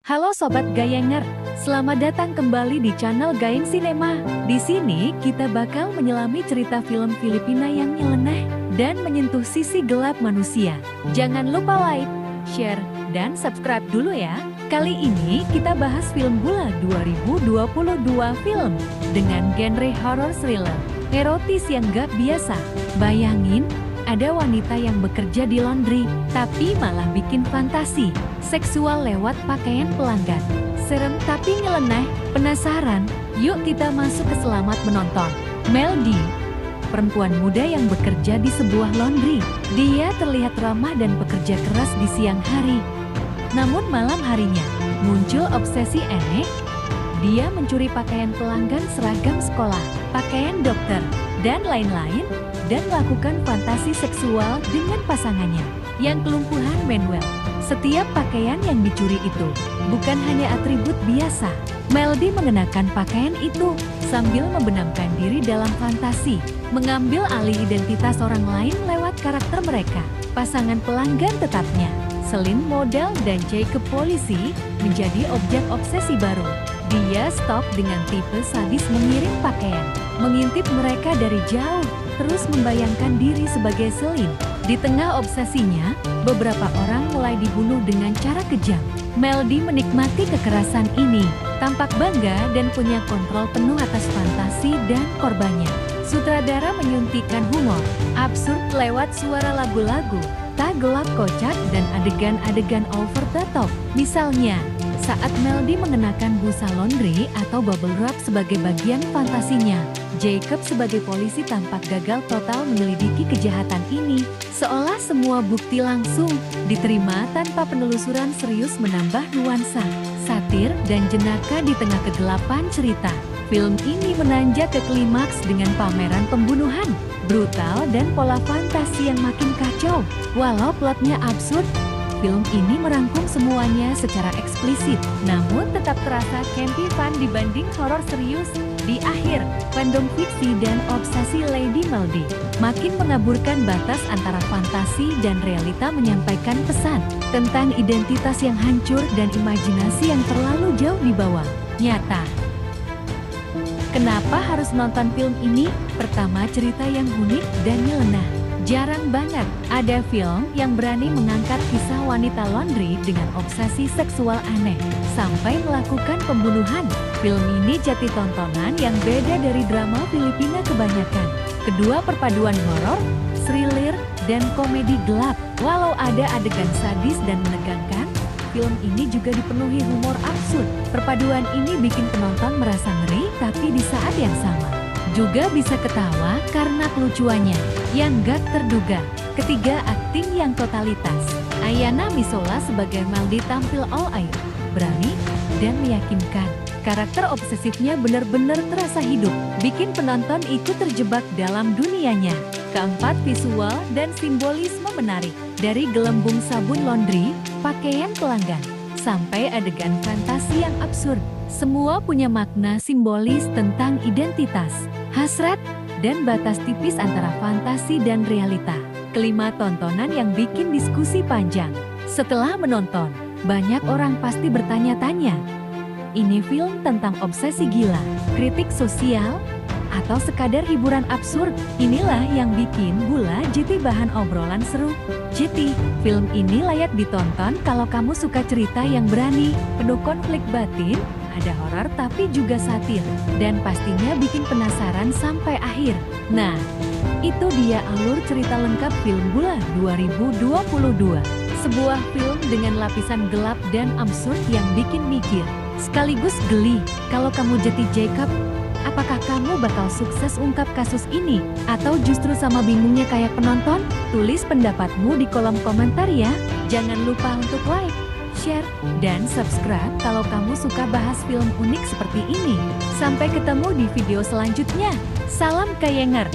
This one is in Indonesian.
Halo Sobat Gayenger, selamat datang kembali di channel Gayeng Cinema. Di sini kita bakal menyelami cerita film Filipina yang nyeleneh dan menyentuh sisi gelap manusia. Jangan lupa like, share, dan subscribe dulu ya. Kali ini kita bahas film Bula 2022 film dengan genre horror thriller, erotis yang gak biasa. Bayangin, ada wanita yang bekerja di laundry, tapi malah bikin fantasi seksual lewat pakaian pelanggan. Serem tapi nyeleneh, penasaran? Yuk kita masuk ke selamat menonton. Melody, perempuan muda yang bekerja di sebuah laundry. Dia terlihat ramah dan bekerja keras di siang hari. Namun malam harinya, muncul obsesi aneh. Dia mencuri pakaian pelanggan seragam sekolah, pakaian dokter, dan lain-lain, dan melakukan fantasi seksual dengan pasangannya yang kelumpuhan Manuel. Setiap pakaian yang dicuri itu bukan hanya atribut biasa. Melody mengenakan pakaian itu sambil membenamkan diri dalam fantasi, mengambil alih identitas orang lain lewat karakter mereka. Pasangan pelanggan tetapnya, Celine model dan Jacob polisi, menjadi objek obsesi baru. Dia stok dengan tipe sadis mengirim pakaian, mengintip mereka dari jauh, terus membayangkan diri sebagai Celine. Di tengah obsesinya, beberapa orang mulai dibunuh dengan cara kejam. Melody menikmati kekerasan ini, tampak bangga dan punya kontrol penuh atas fantasi dan korbannya. Sutradara menyuntikkan humor absurd lewat suara lagu-lagu, tak gelap kocak dan adegan-adegan over the top. Misalnya, saat Melody mengenakan busa laundry atau bubble wrap sebagai bagian fantasinya, Jacob sebagai polisi tampak gagal total menyelidiki kejahatan ini. Seolah semua bukti langsung diterima tanpa penelusuran serius, menambah nuansa satir dan jenaka di tengah kegelapan cerita. Film ini menanjak ke klimaks dengan pameran pembunuhan brutal dan pola fantasi yang makin kacau. Walau plotnya absurd, film ini merangkum semuanya secara eksplisit, namun tetap terasa campy fun dibanding horor serius. Di akhir, fandom fiksi dan obsesi Lady Melody makin mengaburkan batas antara fantasi dan realita, menyampaikan pesan tentang identitas yang hancur dan imajinasi yang terlalu jauh di bawah nyata. Kenapa harus nonton film ini? Pertama, cerita yang unik dan nyeleneh. Jarang banget ada film yang berani mengangkat kisah wanita laundry dengan obsesi seksual aneh sampai melakukan pembunuhan. Film ini jadi tontonan yang beda dari drama Filipina kebanyakan. Kedua, perpaduan horor, thriller, dan komedi gelap. Walau ada adegan sadis dan menegangkan, film ini juga dipenuhi humor absurd. Perpaduan ini bikin penonton merasa ngeri, tapi di saat yang sama juga bisa ketawa karena kelucuannya yang gak terduga. Ketiga, akting yang totalitas. Ayana Misola sebagai Melody tampil all air, berani, dan meyakinkan. Karakter obsesifnya benar-benar terasa hidup, bikin penonton ikut terjebak dalam dunianya. Keempat, visual dan simbolisme menarik. Dari gelembung sabun laundry, pakaian pelanggan, sampai adegan fantasi yang absurd, semua punya makna simbolis tentang identitas, hasrat, dan batas tipis antara fantasi dan realita. Kelima, tontonan yang bikin diskusi panjang. Setelah menonton, banyak orang pasti bertanya-tanya, ini film tentang obsesi gila, kritik sosial, atau sekadar hiburan absurd? Inilah yang bikin Bula jadi bahan obrolan seru. Jadi, film ini layak ditonton kalau kamu suka cerita yang berani, penuh konflik batin, ada horor tapi juga satir, dan pastinya bikin penasaran sampai akhir. Nah, itu dia alur cerita lengkap film Bula 2022. Sebuah film dengan lapisan gelap dan absurd yang bikin mikir, sekaligus geli. Kalau kamu jadi Jacob, apakah kamu bakal sukses ungkap kasus ini? Atau justru sama bingungnya kayak penonton? Tulis pendapatmu di kolom komentar ya. Jangan lupa untuk like, share, dan subscribe kalau kamu suka bahas film unik seperti ini. Sampai ketemu di video selanjutnya. Salam Gayenger.